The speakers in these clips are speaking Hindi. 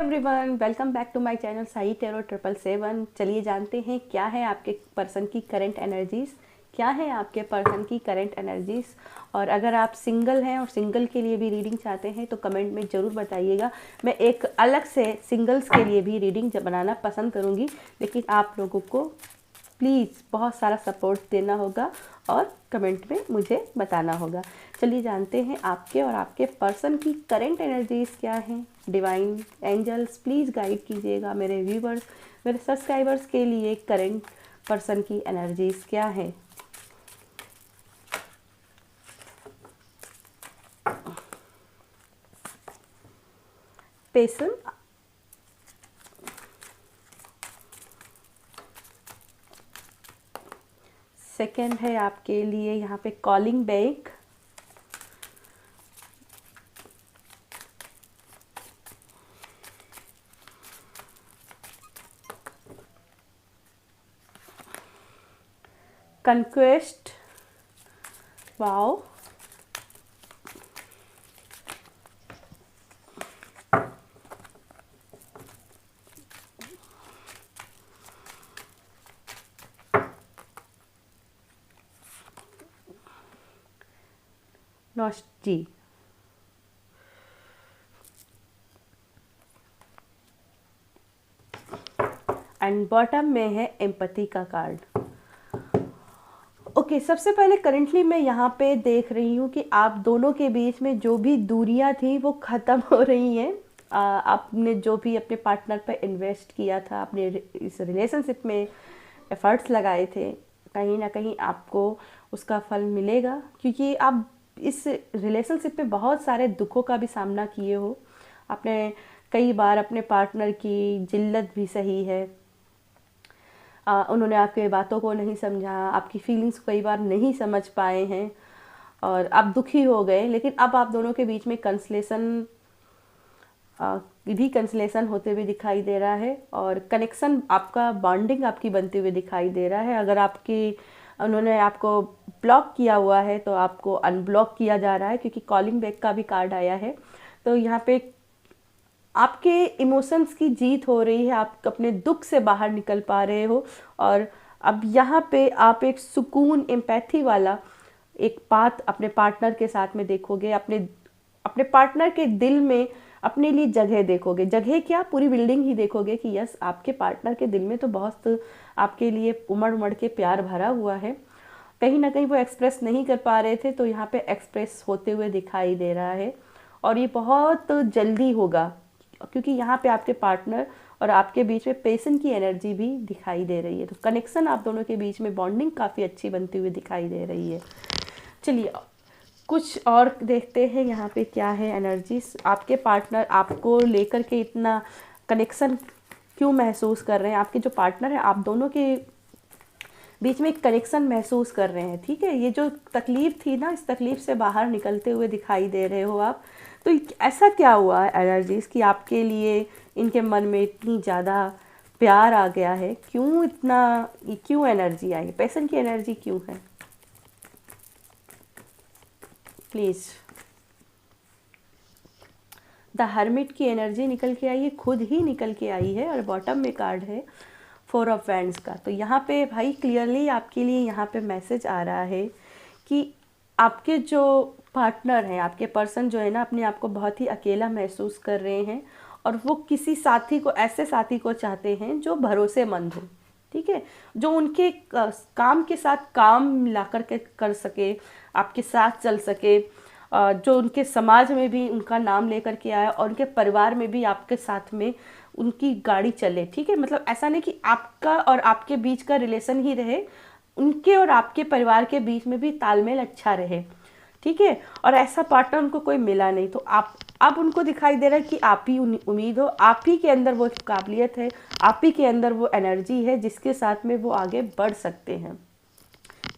Everyone, welcome back to my channel Sai tarot 777। चलिए जानते हैं क्या है आपके पर्सन की करंट एनर्जीज़, क्या है आपके पर्सन की करंट एनर्जीज़। और अगर आप सिंगल हैं और सिंगल के लिए भी रीडिंग चाहते हैं तो कमेंट में ज़रूर बताइएगा। मैं एक अलग से सिंगल्स के लिए भी रीडिंग बनाना पसंद करूँगी, लेकिन आप लोगों को प्लीज़ बहुत सारा सपोर्ट देना होगा और कमेंट में मुझे बताना होगा। चलिए जानते हैं आपके और आपके पर्सन की करंट एनर्जीज़ क्या हैं। डिवाइन एंजल्स प्लीज़ गाइड कीजिएगा मेरे व्यूवर्स, मेरे सब्सक्राइबर्स के लिए करंट पर्सन की एनर्जीज़ क्या है। पेशन, सेकंड है आपके लिए यहाँ पे calling back, conquest, wow, nasty, and bottom में है एम्पैथी का कार्ड। ओके, सबसे पहले करंटली मैं यहाँ पे देख रही हूँ कि आप दोनों के बीच में जो भी दूरियाँ थी वो ख़त्म हो रही हैं। आपने जो भी अपने पार्टनर पर इन्वेस्ट किया था, अपने इस रिलेशनशिप में एफर्ट्स लगाए थे, कहीं ना कहीं आपको उसका फल मिलेगा, क्योंकि आप इस रिलेशनशिप में बहुत सारे दुखों का भी सामना किए हो। आपने कई बार अपने पार्टनर की जिल्लत भी सही है, उन्होंने आपके बातों को नहीं समझा, आपकी फीलिंग्स को कई बार नहीं समझ पाए हैं और आप दुखी हो गए। लेकिन अब आप दोनों के बीच में रिकन्सिलेशन होते हुए दिखाई दे रहा है और कनेक्शन आपका, बॉन्डिंग आपकी बनते हुए दिखाई दे रहा है। अगर उन्होंने आपको ब्लॉक किया हुआ है तो आपको अनब्लॉक किया जा रहा है, क्योंकि कॉलिंग बैक का भी कार्ड आया है। तो यहाँ पे आपके इमोशंस की जीत हो रही है, आप अपने दुख से बाहर निकल पा रहे हो और अब यहाँ पे आप एक सुकून, एम्पैथी वाला एक बात अपने पार्टनर के साथ में देखोगे। अपने पार्टनर के दिल में अपने लिए जगह देखोगे, जगह क्या, पूरी बिल्डिंग ही देखोगे कि यस, आपके पार्टनर के दिल में तो बहुत आपके लिए उमड़ उमड़ के प्यार भरा हुआ है। कहीं ना कहीं वो एक्सप्रेस नहीं कर पा रहे थे, तो यहाँ पे एक्सप्रेस होते हुए दिखाई दे रहा है और ये बहुत जल्दी होगा, क्योंकि यहाँ पे आपके पार्टनर और आपके बीच में पेशेंस की एनर्जी भी दिखाई दे रही है। तो कनेक्शन आप दोनों के बीच में, बॉन्डिंग काफ़ी अच्छी बनती हुई दिखाई दे रही है। चलिए कुछ और देखते हैं यहाँ पे क्या है एनर्जीज। आपके पार्टनर आपको लेकर के इतना कनेक्शन क्यों महसूस कर रहे हैं। आपके जो पार्टनर है, आप दोनों के बीच में एक कनेक्शन महसूस कर रहे हैं, ठीक है। ये जो तकलीफ थी ना, इस तकलीफ से बाहर निकलते हुए दिखाई दे रहे हो आप। तो ऐसा क्या हुआ है एनर्जीज कि आपके लिए इनके मन में इतनी ज़्यादा प्यार आ गया है, क्यों एनर्जी आई, पैसन की एनर्जी क्यों है, प्लीज़। द हर्मिट की एनर्जी निकल के आई है, खुद ही निकल के आई है और बॉटम में कार्ड है 4 ऑफ वैंड्स का। तो यहाँ पे भाई क्लियरली आपके लिए यहाँ पे मैसेज आ रहा है कि आपके जो पार्टनर हैं, आपके पर्सन जो है ना, अपने आप को बहुत ही अकेला महसूस कर रहे हैं और वो किसी साथी को, ऐसे साथी को चाहते हैं जो भरोसेमंद हो, ठीक है, जो उनके काम के साथ काम मिला के कर सके, आपके साथ चल सके, जो उनके समाज में भी उनका नाम लेकर के आया और उनके परिवार में भी आपके साथ में उनकी गाड़ी चले, ठीक है। मतलब ऐसा नहीं कि आपका और आपके बीच का रिलेशन ही रहे, उनके और आपके परिवार के बीच में भी तालमेल अच्छा रहे, ठीक है। और ऐसा पार्टनर उनको कोई मिला नहीं, तो आप अब उनको दिखाई दे रहा है कि आप ही उम्मीद हो, आप ही के अंदर वो काबिलियत है, आप ही के अंदर वो एनर्जी है जिसके साथ में वो आगे बढ़ सकते हैं,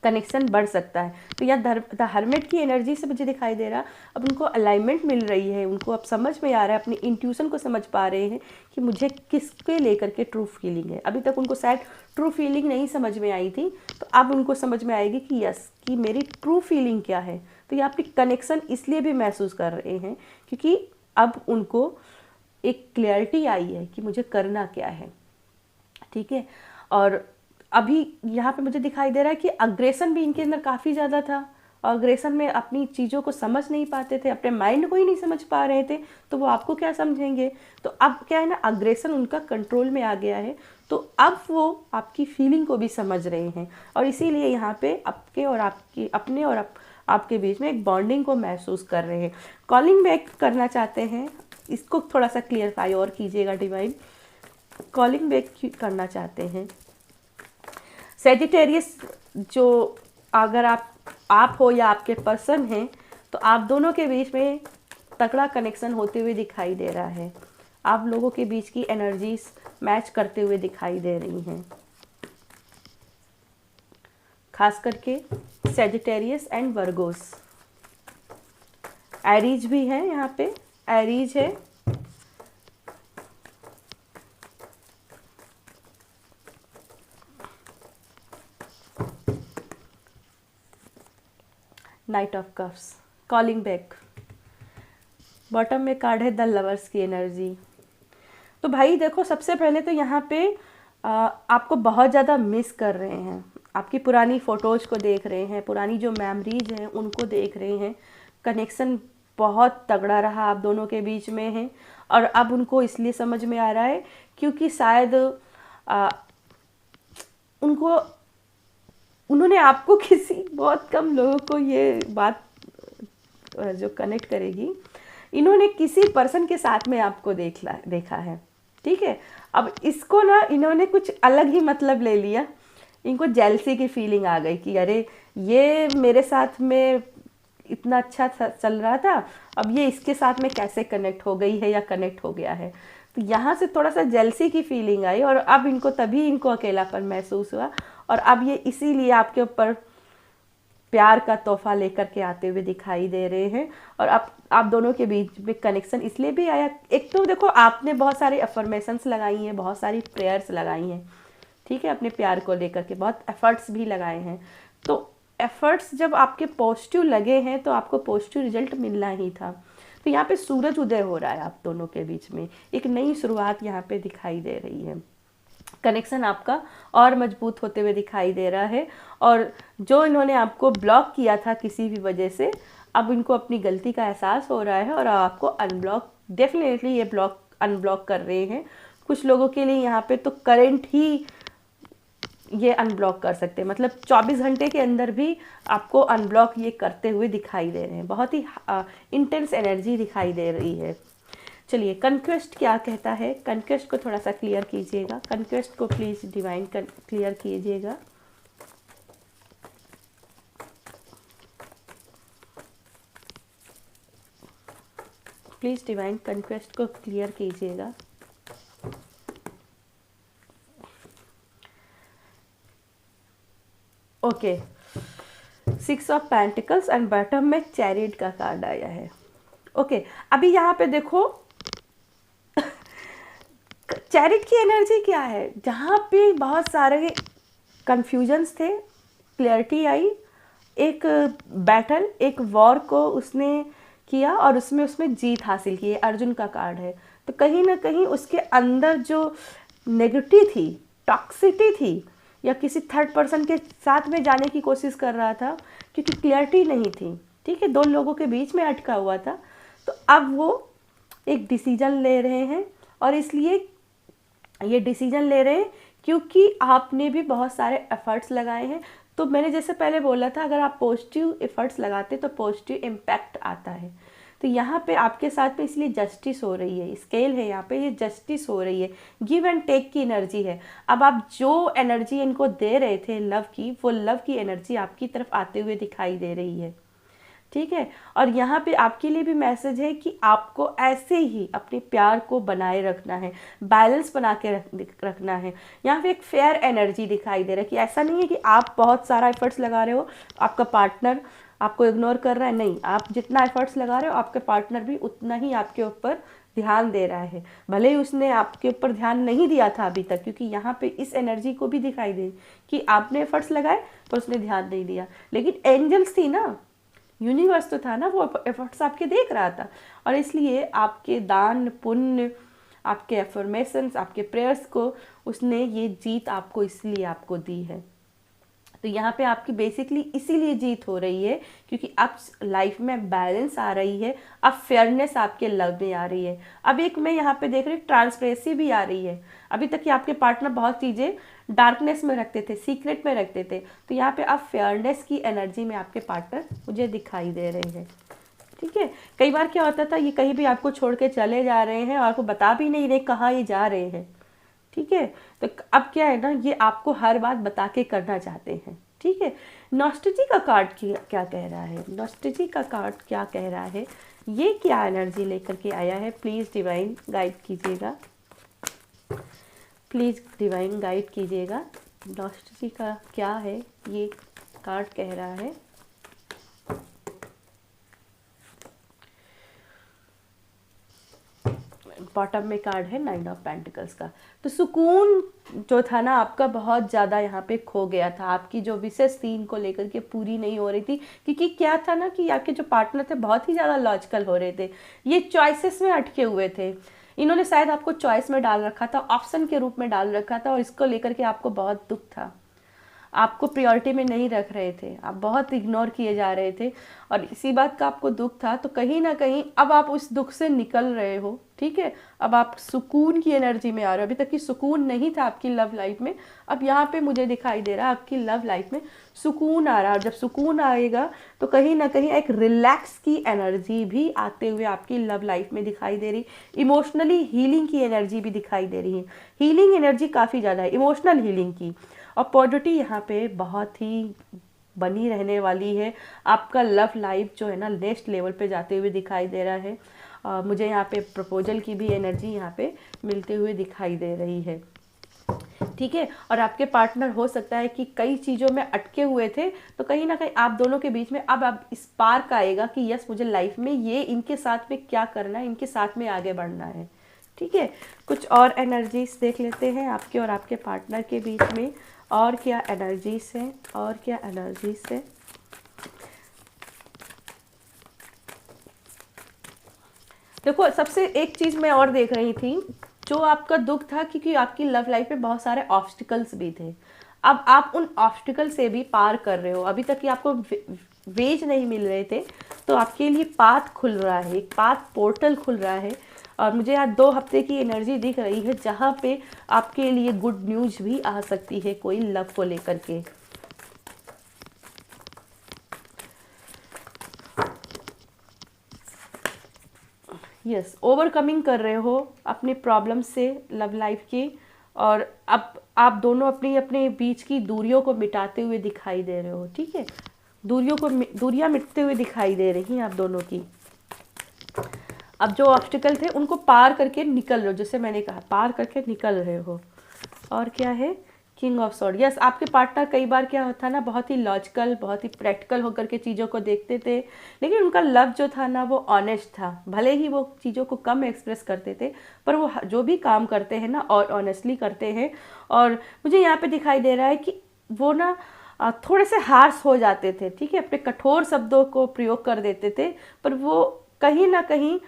कनेक्शन बढ़ सकता है। तो यहाँ द हर्मिट की एनर्जी से मुझे दिखाई दे रहा, अब उनको अलाइनमेंट मिल रही है, उनको अब समझ में आ रहा है, अपनी इंट्यूशन को समझ पा रहे हैं कि मुझे किसके लेकर के ट्रू फीलिंग है। अभी तक उनको शायद ट्रू फीलिंग नहीं समझ में आई थी, तो अब उनको समझ में आएगी कि यस, कि मेरी ट्रू फीलिंग क्या है। तो ये आपकी कनेक्शन इसलिए भी महसूस कर रहे हैं क्योंकि अब उनको एक क्लैरिटी आई है कि मुझे करना क्या है। ठीक है, और अभी यहाँ पे मुझे दिखाई दे रहा है कि अग्रेशन भी इनके अंदर काफ़ी ज़्यादा था, और अग्रेशन में अपनी चीज़ों को समझ नहीं पाते थे, अपने माइंड को ही नहीं समझ पा रहे थे, तो वो आपको क्या समझेंगे। तो अब क्या है ना, अग्रेशन उनका कंट्रोल में आ गया है, तो अब वो आपकी फीलिंग को भी समझ रहे हैं, और इसीलिए यहाँ पे आपके और आपकी अपने और आपके बीच में एक बॉन्डिंग को महसूस कर रहे हैं। कॉलिंग बैक करना चाहते हैं, इसको थोड़ा सा क्लियरफाई और कीजिएगा डिवाइन। कॉलिंग बैक करना चाहते हैं सेजिटेरियस, जो अगर आप हो या आपके पर्सन हैं, तो आप दोनों के बीच में तगड़ा कनेक्शन होते हुए दिखाई दे रहा है। आप लोगों के बीच की एनर्जीज मैच करते हुए दिखाई दे रही हैं, खास करके सेजिटेरियस एंड वर्गोस। एरीज भी है यहाँ पे, एरीज है, night of cups, calling back. Bottom में कार्ड है द लवर्स की एनर्जी। तो भाई देखो, सबसे पहले तो यहाँ पे आपको बहुत ज़्यादा मिस कर रहे हैं, आपकी पुरानी फ़ोटोज़ को देख रहे हैं, पुरानी जो मेमोरीज हैं उनको देख रहे हैं। कनेक्शन बहुत तगड़ा रहा आप दोनों के बीच में है, और अब उनको इसलिए समझ में आ रहा है क्योंकि शायद उन्होंने आपको किसी, बहुत कम लोगों को ये बात जो कनेक्ट करेगी, इन्होंने किसी पर्सन के साथ में आपको देखा है। ठीक है, अब इसको ना इन्होंने कुछ अलग ही मतलब ले लिया, इनको जेलसी की फीलिंग आ गई कि अरे ये मेरे साथ में इतना अच्छा चल रहा था, अब ये इसके साथ में कैसे कनेक्ट हो गई है या कनेक्ट हो गया है। तो यहाँ से थोड़ा सा जेलसी की फीलिंग आई, और अब इनको अकेलापन महसूस हुआ, और अब ये इसीलिए आपके ऊपर प्यार का तोहफा लेकर के आते हुए दिखाई दे रहे हैं। और आप दोनों के बीच में कनेक्शन इसलिए भी आया, एक तो देखो आपने बहुत सारी अफर्मेशंस लगाई हैं, बहुत सारी प्रेयर्स लगाई हैं, ठीक है, अपने प्यार को लेकर के बहुत एफर्ट्स भी लगाए हैं। तो एफर्ट्स जब आपके पॉजिटिव लगे हैं तो आपको पॉजिटिव रिजल्ट मिलना ही था। तो यहाँ पे सूरज उदय हो रहा है आप दोनों के बीच में, एक नई शुरुआत यहाँ पे दिखाई दे रही है। कनेक्शन आपका और मजबूत होते हुए दिखाई दे रहा है, और जो इन्होंने आपको ब्लॉक किया था किसी भी वजह से, अब इनको अपनी गलती का एहसास हो रहा है, और आपको अनब्लॉक, डेफिनेटली ये अनब्लॉक कर रहे हैं। कुछ लोगों के लिए यहाँ पे तो करंट ही ये अनब्लॉक कर सकते हैं, मतलब 24 घंटे के अंदर भी आपको अनब्लॉक ये करते हुए दिखाई दे रहे हैं। बहुत ही इंटेंस एनर्जी दिखाई दे रही है। चलिए, कन्क्वेस्ट क्या कहता है, कन्क्वेस्ट को थोड़ा सा क्लियर कीजिएगा, कन्क्वेस्ट को प्लीज़ डिवाइन क्लियर कीजिएगा। प्लीज़ डिवाइन कन्क्वेस्ट को क्लियर कीजिएगा। Okay, 6 of pentacles and bottom में चैरियट का कार्ड आया है। ओके, अभी यहाँ पे देखो चैरिट की एनर्जी क्या है, जहाँ पे बहुत सारे कन्फ्यूजन्स थे, क्लैरिटी आई, एक बैटल, एक वॉर को उसने किया और उसमें जीत हासिल की है। अर्जुन का कार्ड है, तो कहीं ना कहीं उसके अंदर जो नेगेटिव थी, टॉक्सिटी थी, या किसी थर्ड पर्सन के साथ में जाने की कोशिश कर रहा था क्योंकि क्लैरिटी नहीं थी, ठीक है, दो लोगों के बीच में अटका हुआ था। तो अब वो एक डिसीजन ले रहे हैं, और इसलिए ये डिसीजन ले रहे हैं क्योंकि आपने भी बहुत सारे एफर्ट्स लगाए हैं। तो मैंने जैसे पहले बोला था, अगर आप पॉजिटिव एफर्ट्स लगाते तो पॉजिटिव इम्पैक्ट आता है। तो यहाँ पे आपके साथ में इसलिए जस्टिस हो रही है, स्केल है यहाँ पे, ये जस्टिस हो रही है, गिव एंड टेक की एनर्जी है। अब आप जो एनर्जी इनको दे रहे थे लव की, वो लव की एनर्जी आपकी तरफ आते हुए दिखाई दे रही है, ठीक है। और यहाँ पे आपके लिए भी मैसेज है कि आपको ऐसे ही अपने प्यार को बनाए रखना है, बैलेंस बना के रखना है। यहाँ पे एक फेयर एनर्जी दिखाई दे रहा है कि ऐसा नहीं है कि आप बहुत सारा एफर्ट्स लगा रहे हो, आपका पार्टनर आपको इग्नोर कर रहा है, नहीं, आप जितना एफर्ट्स लगा रहे हो आपके पार्टनर भी उतना ही आपके ऊपर ध्यान दे रहा है। भले ही उसने आपके ऊपर ध्यान नहीं दिया था अभी तक, क्योंकि यहाँ पे इस एनर्जी को भी दिखाई दे कि आपने एफर्ट्स लगाए पर उसने ध्यान नहीं दिया, लेकिन एंजल्स थी ना, यूनिवर्स तो था ना, वो एफर्ट्स आपके देख रहा था, और इसलिए आपके दान पुण्य आपके एफर्मेशंस, आपके प्रेयर्स को उसने ये जीत आपको इसलिए आपको दी है। तो यहाँ पे आपकी बेसिकली इसीलिए जीत हो रही है क्योंकि अब लाइफ में बैलेंस आ रही है, अब फेयरनेस आपके लव में आ रही है। अब एक मैं यहाँ पे देख रही हूँ ट्रांसपेरेंसी भी आ रही है। अभी तक कि आपके पार्टनर बहुत चीज़ें डार्कनेस में रखते थे, सीक्रेट में रखते थे, तो यहाँ पे अब फेयरनेस की एनर्जी में आपके पार्टनर मुझे दिखाई दे रहे हैं। ठीक है, कई बार क्या होता था ये कहीं भी आपको छोड़ के चले जा रहे हैं और आपको बता भी नहीं रहे कहाँ ये जा रहे हैं। ठीक है, तो अब क्या है ना, ये आपको हर बात बता के करना चाहते हैं। ठीक है, नॉस्टैल्जी का कार्ड क्या कह रहा है, नॉस्टैल्जी का कार्ड क्या कह रहा है, ये क्या एनर्जी लेकर के आया है, प्लीज़ डिवाइन गाइड कीजिएगा, प्लीज़ डिवाइन गाइड कीजिएगा। नॉस्टैल्जी का क्या है ये कार्ड कह रहा है। बॉटम में कार्ड है 9 ऑफ पेंटिकल्स का। तो सुकून जो था ना आपका बहुत ज़्यादा यहाँ पे खो गया था, आपकी जो विशेष थी इनको लेकर के पूरी नहीं हो रही थी, क्योंकि क्या था ना कि आपके जो पार्टनर थे बहुत ही ज़्यादा लॉजिकल हो रहे थे, ये चॉइसेस में अटके हुए थे। इन्होंने शायद आपको चॉइस में डाल रखा था, ऑप्शन के रूप में डाल रखा था, और इसको लेकर के आपको बहुत दुख था, आपको प्रायोरिटी में नहीं रख रहे थे, आप बहुत इग्नोर किए जा रहे थे, और इसी बात का आपको दुख था। तो कहीं ना कहीं अब आप उस दुख से निकल रहे हो। ठीक है, अब आप सुकून की एनर्जी में आ रहे हो। अभी तक की सुकून नहीं था आपकी लव लाइफ में, अब यहाँ पे मुझे दिखाई दे रहा है आपकी लव लाइफ में सुकून आ रहा है। जब सुकून आएगा तो कहीं ना कहीं एक रिलैक्स की एनर्जी भी आते हुए आपकी लव लाइफ में दिखाई दे रही, इमोशनली हीलिंग की एनर्जी भी दिखाई दे रही है। हीलिंग एनर्जी काफ़ी ज़्यादा है, इमोशनल हीलिंग की, और पॉजिटिविटी यहाँ पे बहुत ही बनी रहने वाली है। आपका लव लाइफ जो है ना नेक्स्ट लेवल पे जाते हुए दिखाई दे रहा है। मुझे यहाँ पे प्रपोजल की भी एनर्जी यहाँ पे मिलते हुए दिखाई दे रही है। ठीक है, और आपके पार्टनर हो सकता है कि कई चीज़ों में अटके हुए थे, तो कहीं ना कहीं आप दोनों के बीच में अब स्पार्क आएगा कि यस मुझे लाइफ में ये इनके साथ में क्या करना है, इनके साथ में आगे बढ़ना है। ठीक है, कुछ और एनर्जीज देख लेते हैं आपके और आपके पार्टनर के बीच में, और क्या एनर्जीज हैं, और क्या एनर्जीज है। देखो, सबसे एक चीज़ मैं और देख रही थी, जो आपका दुख था क्योंकि आपकी लव लाइफ में बहुत सारे ऑब्स्टिकल्स भी थे। अब आप उन ऑब्स्टिकल से भी पार कर रहे हो। अभी तक कि आपको वेज नहीं मिल रहे थे, तो आपके लिए पाथ खुल रहा है, एक पाथ पोर्टल खुल रहा है। और मुझे यहाँ 2 हफ्ते की एनर्जी दिख रही है जहाँ पे आपके लिए गुड न्यूज़ भी आ सकती है कोई लव को लेकर के। यस, ओवरकमिंग कर रहे हो अपनी प्रॉब्लम से लव लाइफ की, और अब आप दोनों अपनी अपने बीच की दूरियों को मिटाते हुए दिखाई दे रहे हो। ठीक है, दूरियां मिटते हुए दिखाई दे रही हैं आप दोनों की। अब जो ऑब्स्टिकल थे उनको पार करके निकल रहे हो, जैसे मैंने कहा पार करके निकल रहे हो। और क्या है, किंग ऑफ सॉर्ड। यस, आपके पार्टनर कई बार क्या होता है ना, बहुत ही लॉजिकल, बहुत ही प्रैक्टिकल होकर के चीज़ों को देखते थे, लेकिन उनका लव जो था ना वो ऑनेस्ट था। भले ही वो चीज़ों को कम एक्सप्रेस करते थे, पर वो जो भी काम करते हैं ना और ऑनेस्टली करते हैं। और मुझे यहाँ पे दिखाई दे रहा है कि वो ना थोड़े से हार्श हो जाते थे। ठीक है, अपने कठोर शब्दों को प्रयोग कर देते थे, पर वो कहीं ना कहीं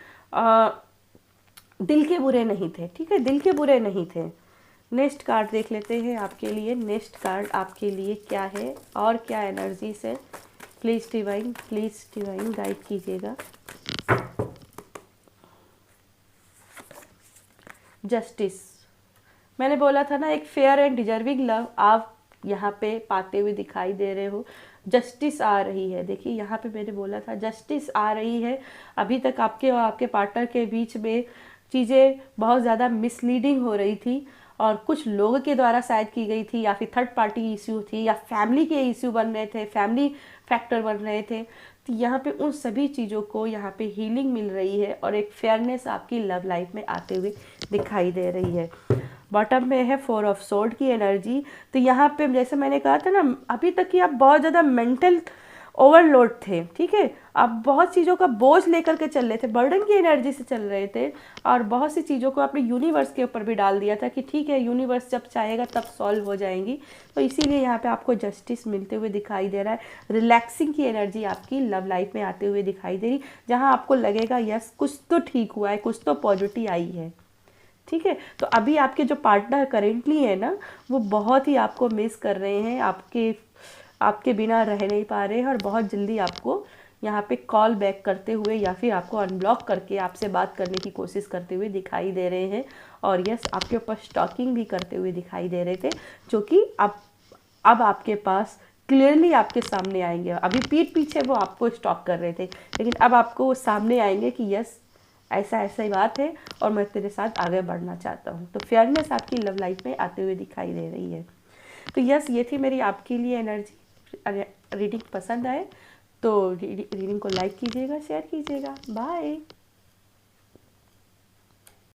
दिल के बुरे नहीं थे। ठीक है, दिल के बुरे नहीं थे। नेक्स्ट कार्ड देख लेते हैं आपके लिए, नेक्स्ट कार्ड आपके लिए क्या है और क्या एनर्जी से, प्लीज़ डिवाइन गाइड कीजिएगा। जस्टिस, मैंने बोला था ना एक फेयर एंड डिजर्विंग लव आप यहाँ पे पाते हुए दिखाई दे रहे हो। जस्टिस आ रही है, देखिए यहाँ पे मैंने बोला था जस्टिस आ रही है। अभी तक आपके और आपके पार्टनर के बीच में चीज़ें बहुत ज़्यादा मिसलीडिंग हो रही थी, और कुछ लोगों के द्वारा शायद की गई थी, या फिर थर्ड पार्टी इश्यू थी, या फैमिली के इश्यू बन रहे थे, फैमिली फैक्टर बन रहे थे। तो यहाँ पे उन सभी चीज़ों को यहाँ पे हीलिंग मिल रही है, और एक फेयरनेस आपकी लव लाइफ में आते हुए दिखाई दे रही है। बॉटम में है 4 ऑफ सोर्ड की एनर्जी। तो यहाँ पे जैसे मैंने कहा था ना, अभी तक कि आप बहुत ज़्यादा मेंटल ओवरलोड थे। ठीक है, आप बहुत चीज़ों का बोझ लेकर के चल रहे थे, बर्डन की एनर्जी से चल रहे थे, और बहुत सी चीज़ों को आपने यूनिवर्स के ऊपर भी डाल दिया था कि ठीक है यूनिवर्स जब चाहेगा तब सॉल्व हो जाएंगी। तो इसीलिए यहाँ पे आपको जस्टिस मिलते हुए दिखाई दे रहा है। रिलैक्सिंग की एनर्जी आपकी लव लाइफ में आते हुए दिखाई दे रही, जहाँ आपको लगेगा यस कुछ तो ठीक हुआ है, कुछ तो पॉजिटिव आई है। ठीक है। तो अभी आपके जो पार्टनर करेंटली है ना, वो बहुत ही आपको मिस कर रहे हैं, आपके बिना रह नहीं पा रहे हैं, और बहुत जल्दी आपको यहाँ पे कॉल बैक करते हुए या फिर आपको अनब्लॉक करके आपसे बात करने की कोशिश करते हुए दिखाई दे रहे हैं। और यस, आपके ऊपर स्टॉकिंग भी करते हुए दिखाई दे रहे थे, जो कि अब आपके पास क्लियरली आपके सामने आएंगे। अभी पीठ पीछे वो आपको स्टॉक कर रहे थे, लेकिन अब आपको वो सामने आएंगे कि यस, ऐसा ऐसा ही बात है और मैं तेरे साथ आगे बढ़ना चाहता हूँ। तो फेयरनेस आपकी लव लाइफ में आते हुए दिखाई दे रही है। तो यस, ये थी मेरी आपके लिए एनर्जी। रीडिंग पसंद आए तो रीडिंग को लाइक कीजिएगा, शेयर कीजिएगा। बाय।